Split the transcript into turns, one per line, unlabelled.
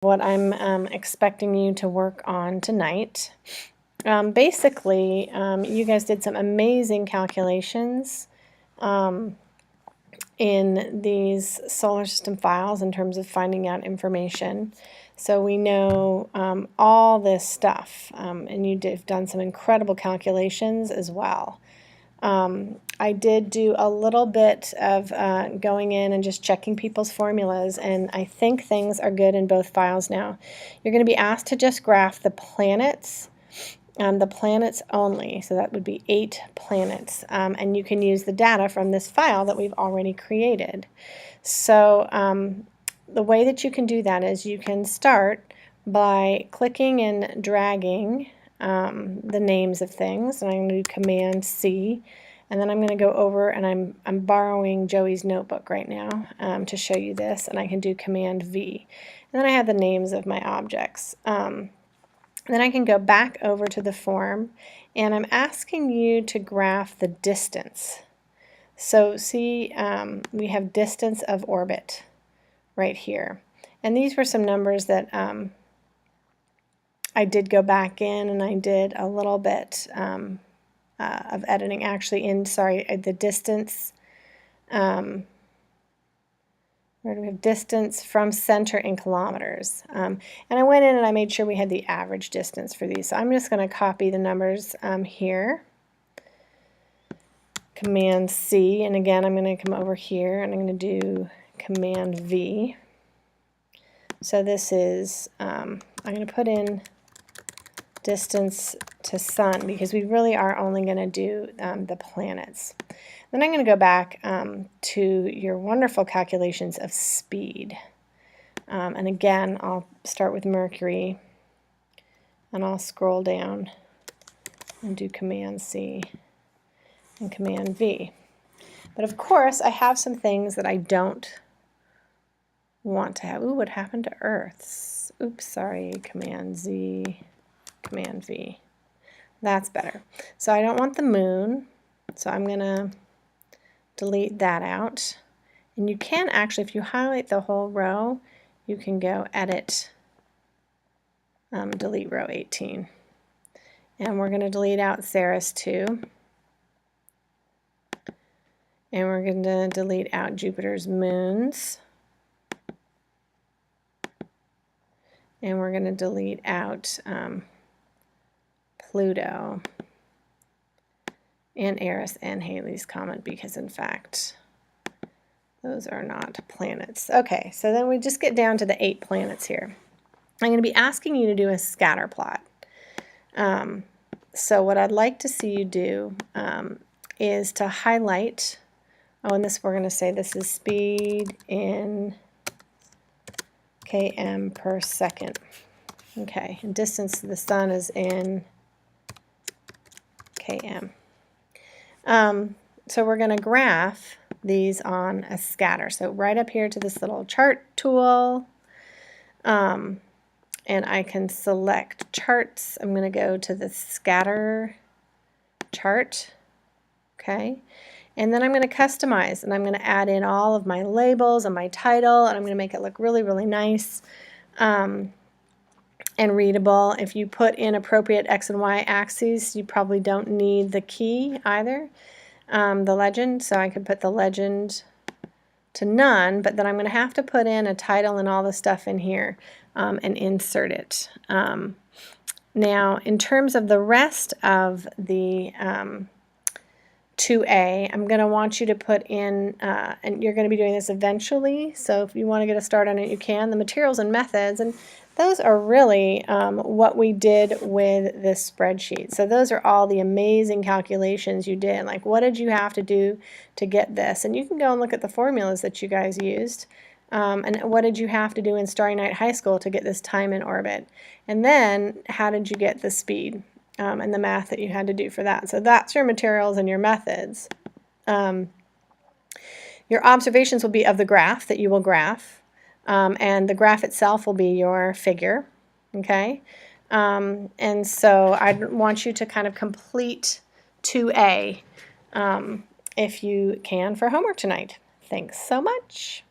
what I'm expecting you to work on tonight. Basically, you guys did some amazing calculations in these solar system files in terms of finding out information. So we know all this stuff, and you've done some incredible calculations as well. I did do a little bit of going in and just checking people's formulas, and I think things are good in both files now. You're going to be asked to just graph the planets only, so that would be 8 planets, and you can use the data from this file that we've already created. So the way that you can do that is you can start by clicking and dragging the names of things, and I'm going to do Command C, and then I'm going to go over, and I'm borrowing Joey's notebook right now to show you this, and I can do Command V, and then I have the names of my objects. Then I can go back over to the form, and I'm asking you to graph the distance. So see, we have distance of orbit right here, and these were some numbers that I did go back in, and I did a little bit of editing actually in, the distance, where do we have distance from center in kilometers. And I went in and I made sure we had the average distance for these. So I'm just going to copy the numbers here. Command C, and again I'm going to come over here and I'm going to do Command V. So this is, I'm going to put in distance to sun because we really are only going to do the planets. Then I'm going to go back to your wonderful calculations of speed. And again, I'll start with Mercury, and I'll scroll down and do Command C and Command V. But of course, I have some things that I don't want to have. Ooh, what happened to Earth's? Oops, sorry, Command Z, Command V. That's better. So I don't want the moon, so I'm going to delete that out. And you can actually, if you highlight the whole row, you can go Edit, delete row 18. And we're going to delete out Ceres too. And we're going to delete out Jupiter's moons. And we're going to delete out Pluto and Eris and Halley's Comet because, in fact, those are not planets. Okay, so then we just get down to the 8 planets here. I'm going to be asking you to do a scatter plot. So what I'd like to see you do is to highlight, and this we're going to say this is speed in km per second. Okay, and distance to the sun is in km. So we're going to graph these on a scatter. So right up here to this little chart tool, and I can select charts. I'm going to go to the scatter chart, okay, and then I'm going to customize, and I'm going to add in all of my labels and my title, and I'm going to make it look really, really nice and readable. If you put in appropriate X and Y axes, you probably don't need the key either, the legend, so I could put the legend to none, but then I'm going to have to put in a title and all the stuff in here and insert it. Now, in terms of the rest of the 2A, I'm going to want you to put in, and you're going to be doing this eventually, so if you want to get a start on it, you can, the materials and methods, and those are really what we did with this spreadsheet. So those are all the amazing calculations you did, like what did you have to do to get this, and you can go and look at the formulas that you guys used. And what did you have to do in Starry Night High School to get this time in orbit? And then how did you get the speed and the math that you had to do for that? So that's your materials and your methods. Your observations will be of the graph that you will graph, and the graph itself will be your figure, okay? And so I want you to kind of complete 2A if you can for homework tonight. Thanks so much.